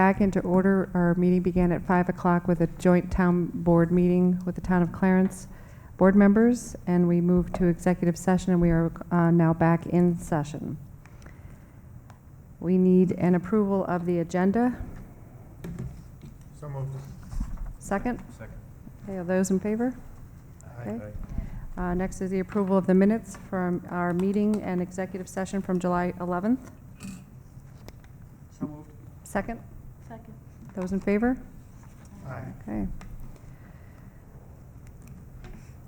back into order. Our meeting began at 5 o'clock with a joint town board meeting with the town of Clarence board members, and we moved to executive session, and we are now back in session. We need an approval of the agenda. So moved. Second? Second. Okay, are those in favor? Aye. Okay. Next is the approval of the minutes from our meeting and executive session from July 11th. So moved. Second? Second. Those in favor? Aye. Okay.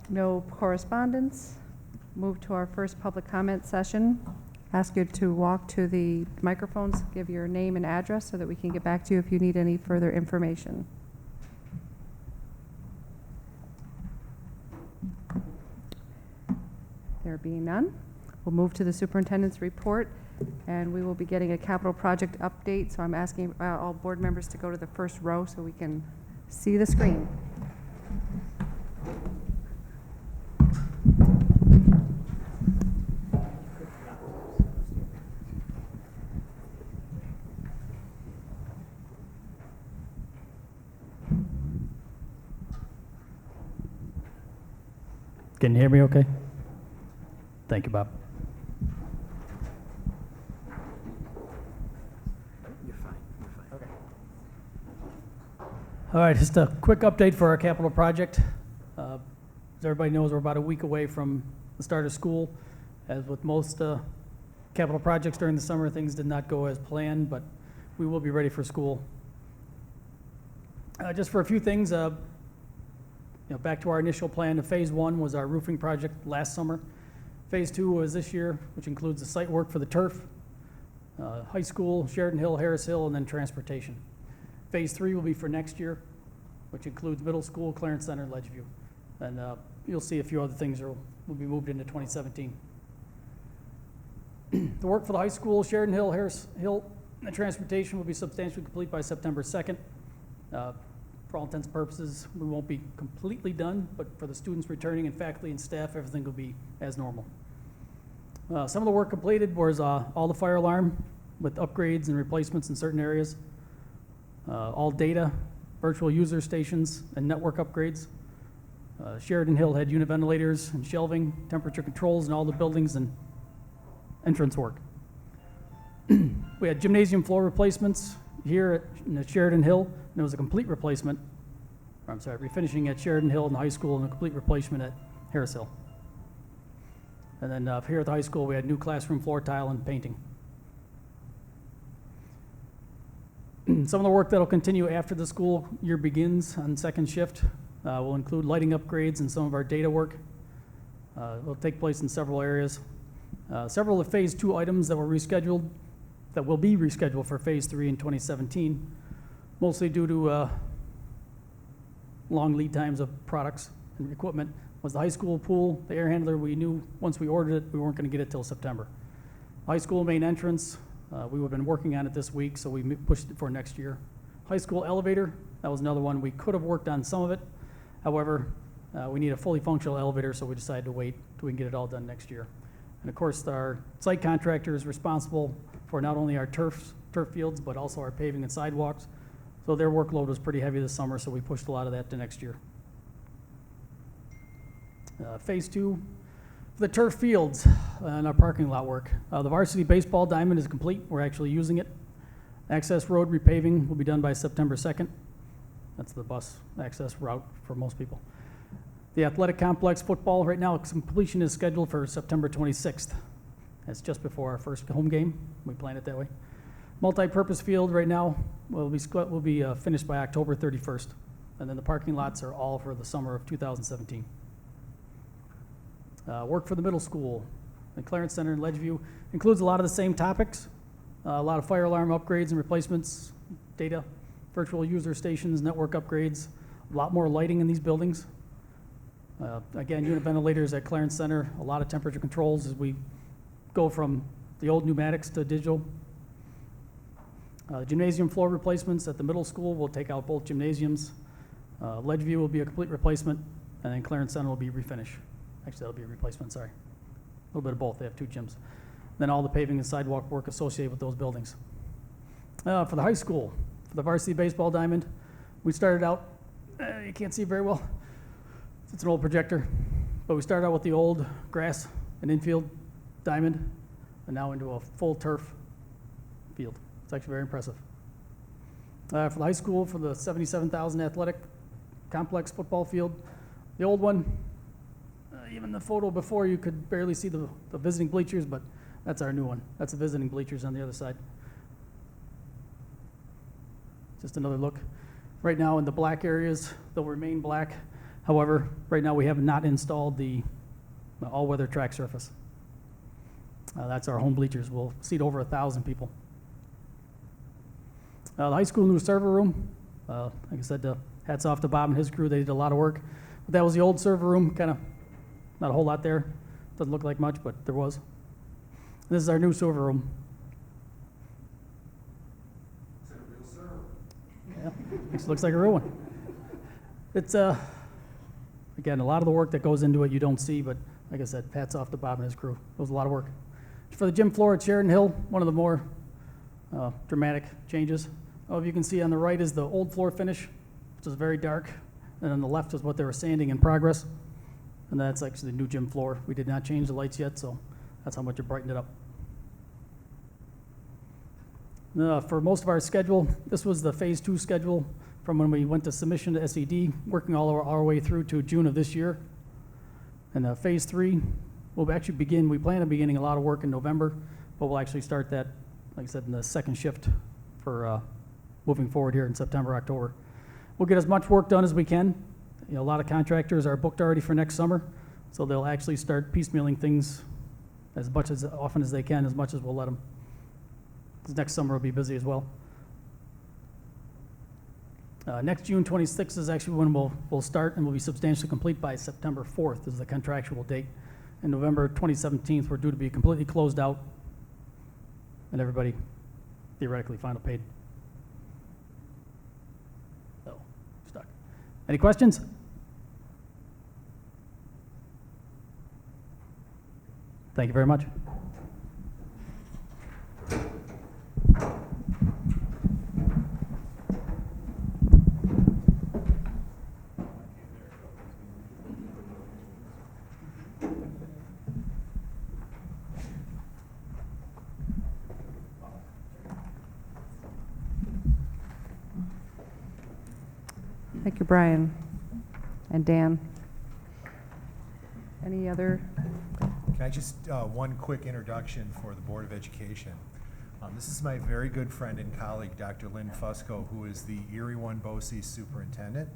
No correspondence. Move to our first public comment session. Ask you to walk to the microphones, give your name and address so that we can get back to you if you need any further information. There being none, we'll move to the superintendent's report, and we will be getting a capital project update. So I'm asking all board members to go to the first row so we can see the screen. Can you hear me okay? Thank you, Bob. You're fine. You're fine. Okay. All right, just a quick update for our capital project. As everybody knows, we're about a week away from the start of school. As with most capital projects during the summer, things did not go as planned, but we will be ready for school. Just for a few things, back to our initial plan. Phase 1 was our roofing project last summer. Phase 2 was this year, which includes the site work for the turf, high school, Sheridan Hill, Harris Hill, and then transportation. Phase 3 will be for next year, which includes middle school, Clarence Center, Ledgeview. And you'll see a few other things will be moved into 2017. The work for the high school, Sheridan Hill, Harris Hill, and transportation will be substantially complete by September 2nd. For all intents and purposes, we won't be completely done, but for the students returning and faculty and staff, everything will be as normal. Some of the work completed was all the fire alarm with upgrades and replacements in certain areas, all data, virtual user stations, and network upgrades. Sheridan Hill had unit ventilators and shelving, temperature controls in all the buildings, and entrance work. We had gymnasium floor replacements here at Sheridan Hill, and it was a complete replacement. I'm sorry, refinishing at Sheridan Hill in the high school and a complete replacement at Harris Hill. And then here at the high school, we had new classroom floor tile and painting. Some of the work that'll continue after the school year begins on second shift will include lighting upgrades and some of our data work. It will take place in several areas. Several of the phase 2 items that will be rescheduled for phase 3 in 2017, mostly due to long lead times of products and equipment, was the high school pool, the air handler. We knew once we ordered it, we weren't going to get it till September. High school main entrance, we would have been working on it this week, so we pushed it for next year. High school elevator, that was another one. We could have worked on some of it. However, we need a fully functional elevator, so we decided to wait till we can get it all done next year. And of course, our site contractor is responsible for not only our turf fields, but also our paving and sidewalks. So their workload was pretty heavy this summer, so we pushed a lot of that to next year. Phase 2, for the turf fields and our parking lot work. The varsity baseball diamond is complete. We're actually using it. Access road repaving will be done by September 2nd. That's the bus access route for most people. The athletic complex football, right now, completion is scheduled for September 26th. That's just before our first home game. We plan it that way. Multi-purpose field right now will be finished by October 31st. And then the parking lots are all for the summer of 2017. Work for the middle school. The Clarence Center in Ledgeview includes a lot of the same topics. A lot of fire alarm upgrades and replacements, data, virtual user stations, network upgrades, a lot more lighting in these buildings. Again, unit ventilators at Clarence Center, a lot of temperature controls as we go from the old pneumatics to digital. Gymnasium floor replacements at the middle school. We'll take out both gymnasiums. Ledgeview will be a complete replacement, and then Clarence Center will be refinish. Actually, that'll be a replacement, sorry. A little bit of both. They have 2 gyms. Then all the paving and sidewalk work associated with those buildings. For the high school, For the varsity baseball diamond, we started out, you can't see very well, it's an old projector, but we started out with the old grass and infield diamond, and now into a full turf field. It's actually very impressive. For the high school, for the 77,000 athletic complex football field, the old one, even the photo before, you could barely see the visiting bleachers, but that's our new one. That's the visiting bleachers on the other side. Just another look. Right now in the black areas, they'll remain black. However, right now we have not installed the all-weather track surface. That's our home bleachers. We'll seat over 1,000 people. The high school new server room, like I said, hats off to Bob and his crew. They did a lot of work. But that was the old server room, kind of not a whole lot there. Doesn't look like much, but there was. This is our new server room. Is it a real server? Yeah, looks like a real one. It's, again, a lot of the work that goes into it you don't see, but like I said, hats off to Bob and his crew. It was a lot of work. For the gym floor at Sheridan Hill, one of the more dramatic changes. If you can see on the right is the old floor finish, which is very dark, and on the left is what they were sanding in progress. And that's actually the new gym floor. We did not change the lights yet, so that's how much it brightened it up. For most of our schedule, this was the phase 2 schedule from when we went to submission to SED, working all our way through to June of this year. And phase 3 will actually begin, we plan on beginning a lot of work in November, but we'll actually start that, like I said, in the second shift for moving forward here in September, October. We'll get as much work done as we can. You know, a lot of contractors are booked already for next summer, so they'll actually start piecemealing things as often as they can, as much as we'll let them. Because next summer will be busy as well. Next June 26th is actually when we'll start, and we'll be substantially complete by September 4th is the contractual date. And November 2017, we're due to be completely closed out, and everybody theoretically final paid. So, stuck. Any questions? Thank you very much. Thank you, Brian and Dan. Any other? Can I just, one quick introduction for the Board of Education. This is my very good friend and colleague, Dr. Lynn Fusco, who is the Erie 1 BOCES superintendent,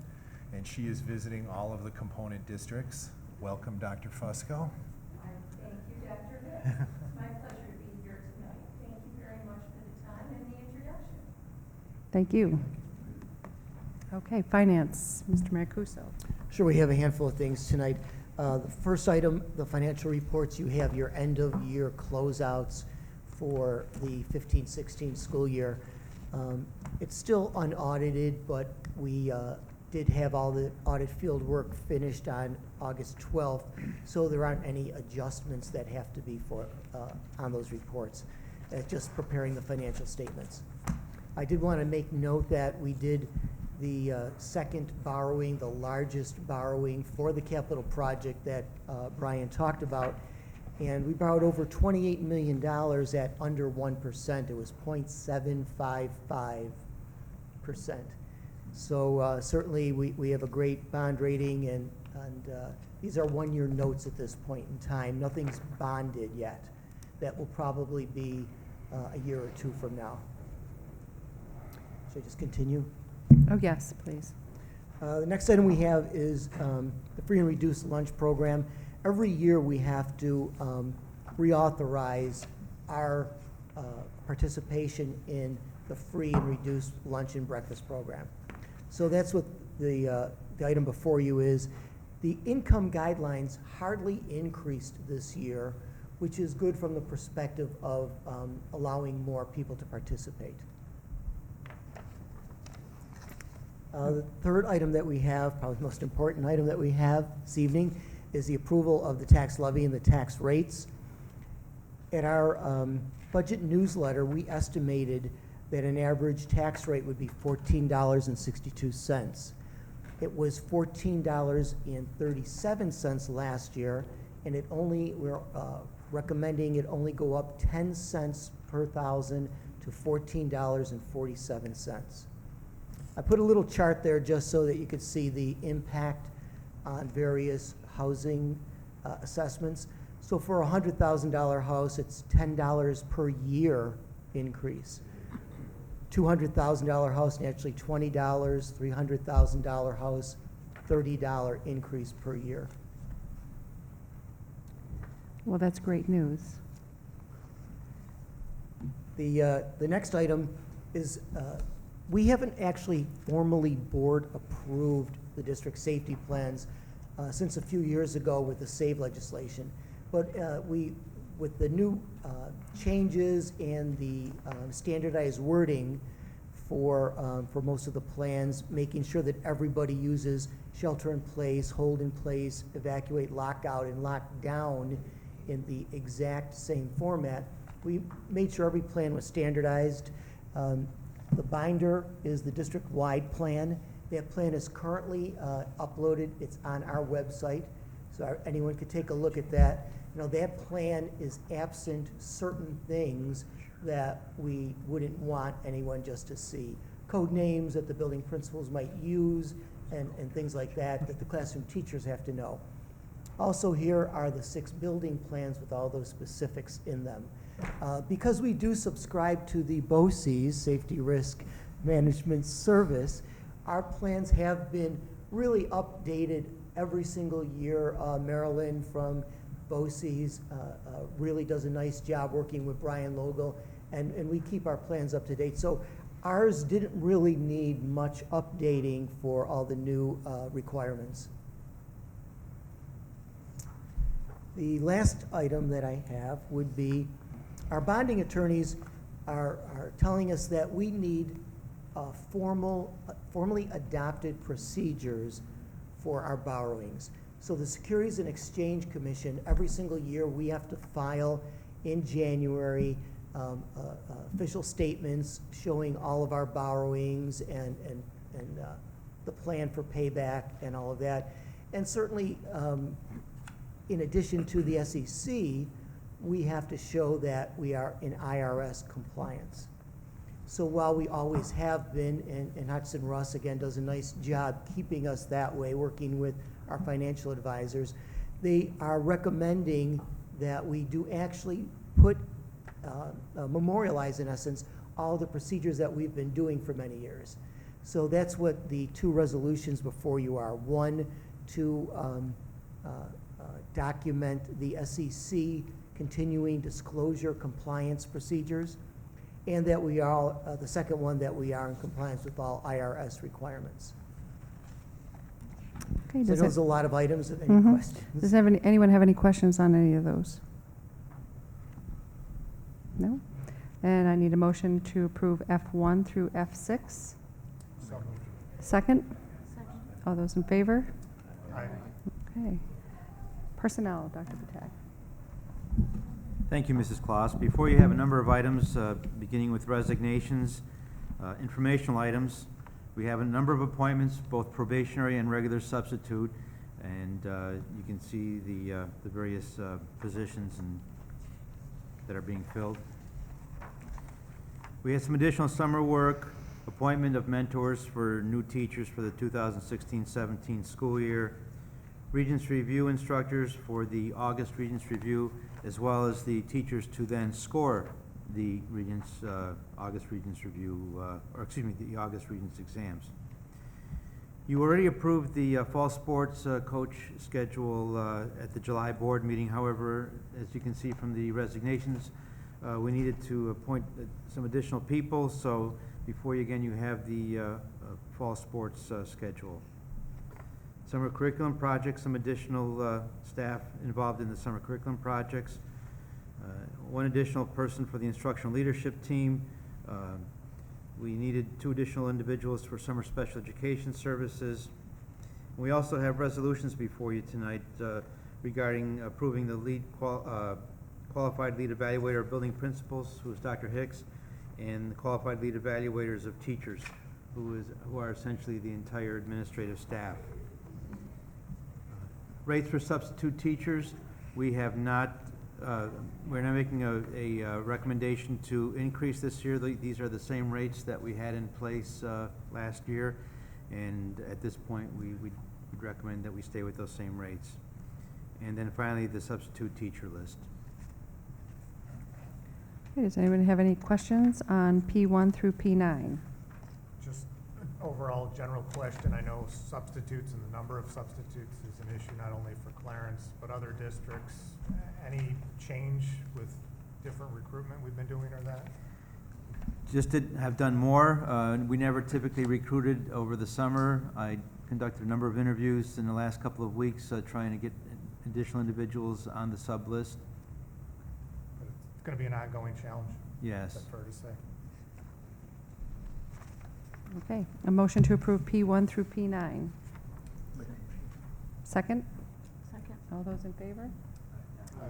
and she is visiting all of the component districts. Welcome, Dr. Fusco. Thank you, Dr. Hicks. It's my pleasure to be here tonight. Thank you very much for the time and the introduction. Thank you. Okay, Finance, Mr. Mancuso. Sure, we have a handful of things tonight. The first item, the financial reports, you have your end-of-year closeouts for the 15-16 school year. It's still unaudited, but we did have all the audit field work finished on August 12th, so there aren't any adjustments that have to be on those reports. Just preparing the financial statements. I did want to make note that we did the second borrowing, the largest borrowing for the capital project that Brian talked about. And we borrowed over $28 million at under 1%. It was 0.755%. So certainly we have a great bond rating, and these are one-year notes at this point in time. Nothing's bonded yet. That will probably be a year or two from now. Should I just continue? Oh, yes, please. The next item we have is the free and reduced lunch program. Every year we have to reauthorize our participation in the free and reduced lunch and breakfast program. So that's what the item before you is. The income guidelines hardly increased this year, which is good from the perspective of allowing more people to participate. The third item that we have, probably the most important item that we have this evening, is the approval of the tax levy and the tax rates. At our budget newsletter, we estimated that an average tax rate would be $14.62. It was $14.37 last year, and we're recommending it only go up 10 cents per thousand to $14.47. I put a little chart there just so that you could see the impact on various housing assessments. So for a $100,000 house, it's $10 per year increase. $200,000 house, naturally $20, $300,000 house, $30 increase per year. Well, that's great news. The next item is, we haven't actually formally board approved the district safety plans since a few years ago with the SAVE legislation. But with the new changes and the standardized wording for most of the plans, making sure that everybody uses shelter in place, hold in place, evacuate, lockout, and lock down in the exact same format, we made sure every plan was standardized. The binder is the district-wide plan. That plan is currently uploaded. It's on our website, so anyone could take a look at that. You know, that plan is absent certain things that we wouldn't want anyone just to see. Code names that the building principals might use and things like that that the classroom teachers have to know. Also here are the 6 building plans with all those specifics in them. Because we do subscribe to the BOCES, Safety Risk Management Service, our plans have been really updated every single year. Marilyn from BOCES really does a nice job working with Brian Logel, and we keep our plans up to date. So ours didn't really need much updating for all the new requirements. The last item that I have would be our bonding attorneys are telling us that we need formally adopted procedures for our borrowings. So the Securities and Exchange Commission, every single year we have to file in January official statements showing all of our borrowings and the plan for payback and all of that. And certainly, in addition to the SEC, we have to show that we are in IRS compliance. So while we always have been, and Hudson Russ again does a nice job keeping us that way, working with our financial advisors, they are recommending that we do actually memorialize, in essence, all the procedures that we've been doing for many years. So that's what the 2 resolutions before you are. One, to document the SEC continuing disclosure compliance procedures, and that we are, the second one, that we are in compliance with all IRS requirements. Okay, So does there's it- a lot of items. Any Mhm. questions? Does anyone have any questions on any of those? No? And I need a motion to approve F1 through F6. So moved. Second? All those in favor? Aye. Okay. Personnel, Dr. Patak. Thank you, Mrs. Claus. Before you have a number of items, beginning with resignations, informational items. We have a number of appointments, both probationary and regular substitute, and you can see the various positions that are being filled. We had some additional summer work, appointment of mentors for new teachers for the 2016-17 school year, Regents Review instructors for the August Regents Review, as well as the teachers to then score the Regents, August Regents Review, the August Regents exams. You already approved the fall sports coach schedule at the July board meeting. However, as you can see from the resignations, we needed to appoint some additional people. So before you again, you have the fall sports schedule. Summer curriculum projects, some additional staff involved in the summer curriculum projects. One additional person for the instructional leadership team. We needed 2 additional individuals for summer special education services. We also have resolutions before you tonight regarding approving the qualified lead evaluator of building principals, who is Dr. Hicks, and the qualified lead evaluators of teachers, who are essentially the entire administrative staff. Rates for substitute teachers, we have not, we're not making a recommendation to increase this year. These are the same rates that we had in place last year, and at this point, we would recommend that we stay with those same rates. And then finally, the substitute teacher list. Okay, does anyone have any questions on P1 through P9? Just an overall general question. I know substitutes and the number of substitutes is an issue not only for Clarence, but other districts. Any change with different recruitment we've been doing or that? Just have done more. We never typically recruited over the summer. I conducted a number of interviews in the last couple of weeks, trying to get additional individuals on the sub list. But it's going to be an ongoing challenge. Yes. Is that fair to say? Okay, a motion to approve P1 through P9. Second? Second. All those in favor? Aye.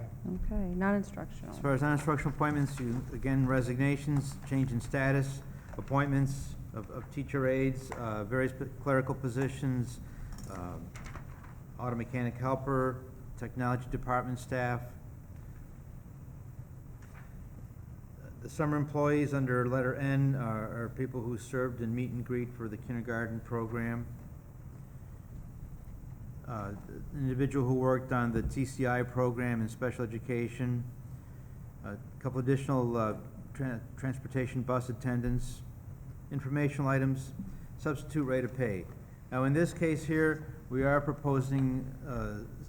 Okay, non-instructional. As far as non-instructional appointments, again, resignations, change in status, appointments of teacher aides, various clerical positions, auto mechanic helper, technology department staff. The summer employees under letter N are people who served in meet and greet for the kindergarten program. An individual who worked on the TCI program in special education. A couple additional transportation bus attendants, informational items, substitute rate of pay. Now, in this case here, we are proposing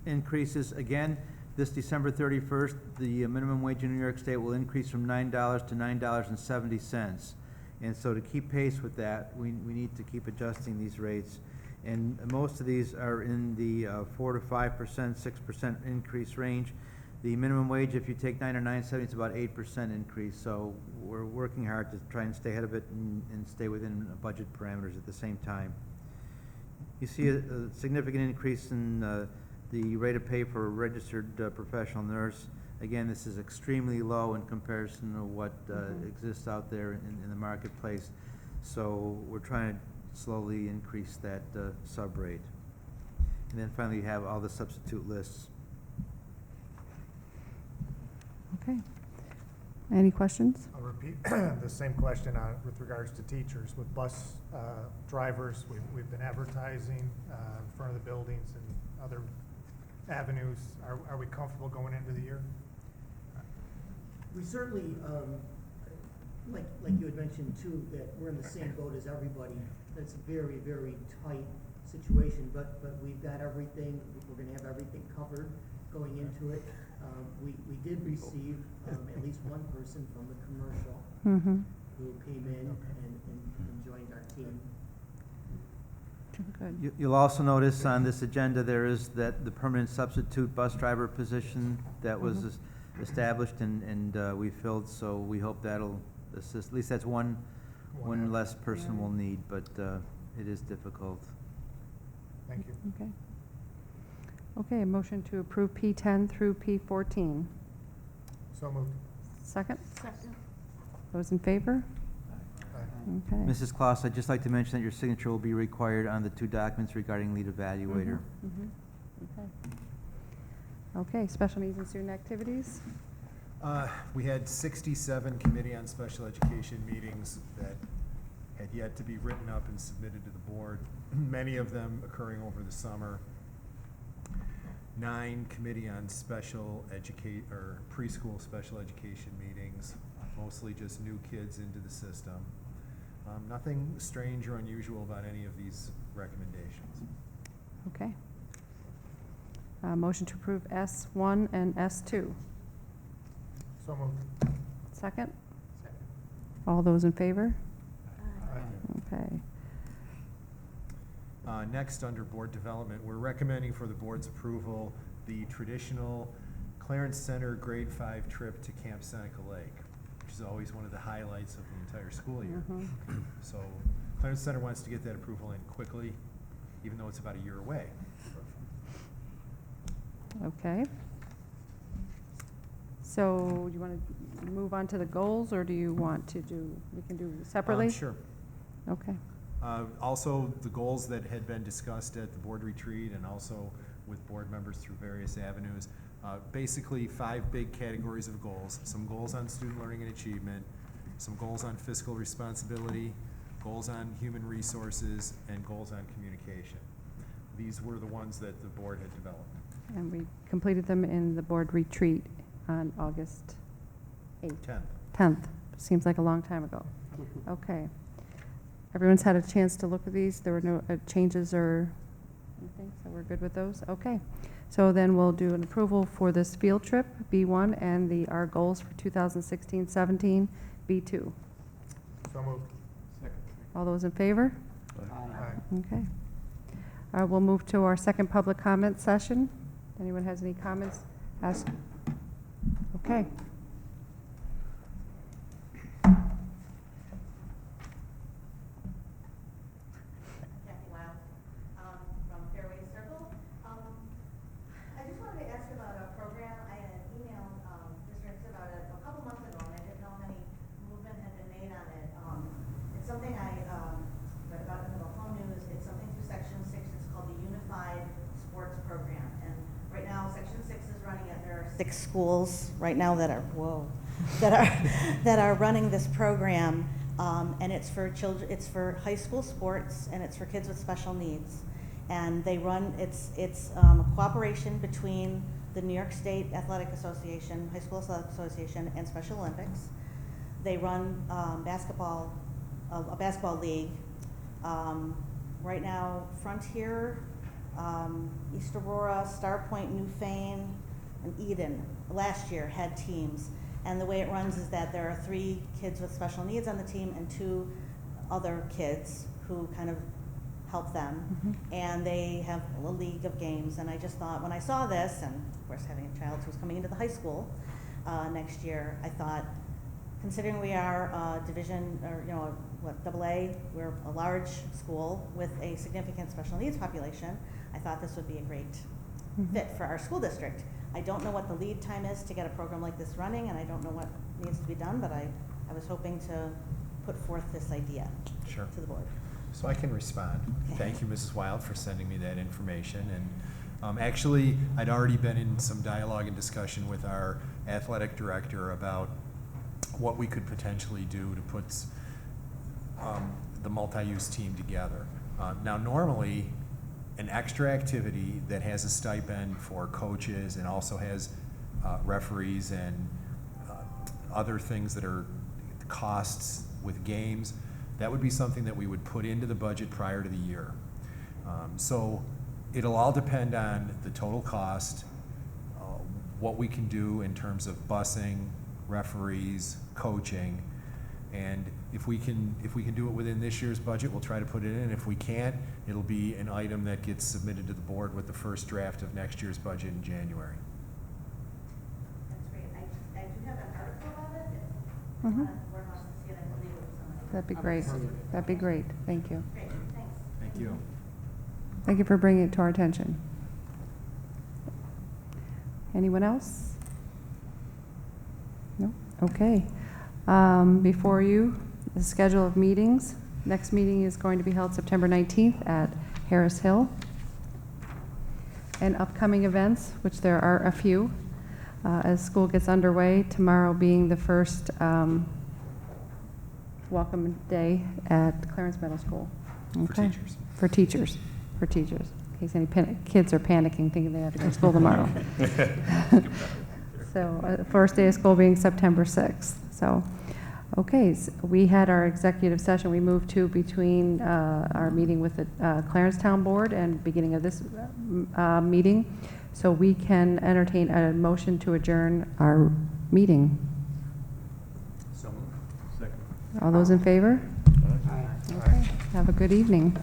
increases. Again, this December 31st, the minimum wage in New York State will increase from $9 to $9.70. And so to keep pace with that, we need to keep adjusting these rates. And most of these are in the 4 to 5%, 6% increase range. The minimum wage, if you take 9 or 9.70, it's about 8% increase. So we're working hard to try and stay ahead of it and stay within budget parameters at the same time. You see a significant increase in the rate of pay for a registered professional nurse. Again, this is extremely low in comparison to what exists out there in the marketplace. So we're trying to slowly increase that sub rate. And then finally, you have all the substitute lists. Okay. Any questions? I'll repeat the same question with regards to teachers. With bus drivers, we've been advertising in front of the buildings and other avenues. Are we comfortable going into the year? We certainly, like you had mentioned too, that we're in the same boat as everybody. That's a very, very tight situation, but we've got everything, we're gonna have everything covered going into it. We did receive at least one person from the commercial Mm-hmm. who came in and joined our team. Good. You'll also notice on this agenda, there is the permanent substitute bus driver position that was established and we filled, so we hope that'll assist. At least that's one less person we'll need, but it is difficult. Thank you. Okay. Okay, a motion to approve P10 through P14. So moved. Second? Second. Those in favor? Aye. Okay. Mrs. Claus, I'd just like to mention that your signature will be required on the 2 documents regarding lead evaluator. Mhm. Okay. Okay, special needs and student activities. We had 67 Committee on Special Education meetings that had yet to be written up and submitted to the board, many of them occurring over the summer. 9 Committee on Preschool Special Education meetings, mostly just new kids into the system. Nothing strange or unusual about any of these recommendations. Okay. Motion to approve S1 and S2. So moved. Second? Second. All those in favor? Aye. Okay. Next, under board development, we're recommending for the board's approval the traditional Clarence Center grade 5 trip to Camp Seneca Lake, which is always one of the highlights of the entire school year. Mhm. So Clarence Center wants to get that approval in quickly, even though it's about a year away. Okay. So you want to move on to the goals, or do you want to do, we can do separately? Sure. Okay. Also, the goals that had been discussed at the board retreat and also with board members through various avenues. Basically, 5 big categories of goals. Some goals on student learning and achievement, some goals on fiscal responsibility, goals on human resources, and goals on communication. These were the ones that the board had developed. And we completed them in the board retreat on August 8th. 10th. Seems like a long time ago. Okay. Everyone's had a chance to look at these. There were no changes or anything, so we're good with those? Okay. So then we'll do an approval for this field trip, B1, and our goals for 2016-17, B2. So moved. All those in favor? Aye. Okay. We'll move to our second public comment session. Anyone has any comments? Ask. Okay. Kathy Wild, from Fairway Circle. I just wanted to ask about a program. I had emailed districts about it a couple months ago, and I didn't know if any movement had been made on it. It's something I read about in the home news. It's something through Section 6. It's called the Unified Sports Program. And right now, Section 6 is running it. There are 6 schools right now that are that are running this program. And it's for children, it's for high school sports, and it's for kids with special needs. And they run, it's a cooperation between the New York State Athletic Association, High School Athletic Association, and Special Olympics. They run a basketball league. Right now, Frontier, East Aurora, Star Point, Newfane, and Eden last year had teams. And the way it runs is that there are 3 kids with special needs on the team and 2 other kids who kind of help them. And they have a league of games. And I just thought, when I saw this, and of course having a child who's coming into the high school next year, I thought, considering we are a division, or AA, we're a large school with a significant special needs population, I thought this would be a great fit for our school district. I don't know what the lead time is to get a program like this running, and I don't know what needs to be done, but I was hoping to put forth this idea Sure. to the board. So I can respond. Okay. Thank you, Mrs. Wild, for sending me that information. And actually, I'd already been in some dialogue and discussion with our athletic director about what we could potentially do to put the multi-use team together. Now, normally, an extra activity that has a stipend for coaches and also has referees and other things that are costs with games, that would be something that we would put into the budget prior to the year. So it'll all depend on the total cost, what we can do in terms of busing, referees, coaching, and if we can do it within this year's budget, we'll try to put it in. If we can't, it'll be an item that gets submitted to the board with the first draft of next year's budget in January. That's great. I do have an article about it. If the board wants to see it, I believe it was on the. That'd be great. That'd be great. Thank you. Great, thanks. Thank you. Thank you for bringing it to our attention. Anyone else? No? Okay. Before you, the schedule of meetings. Next meeting is going to be held September 19th at Harris Hill. And upcoming events, which there are a few, as school gets underway, tomorrow being the first welcome day at Clarence Middle School. For Okay? teachers. For teachers. For teachers. In case any kids are panicking, thinking they have to go to school tomorrow. So, first day of school being September 6th. So, okay, so we had our executive session we moved to between our meeting with the Clarence Town Board and beginning of this meeting. So we can entertain a motion to adjourn our meeting. So moved. Second. All those in favor? Okay. Have a good evening.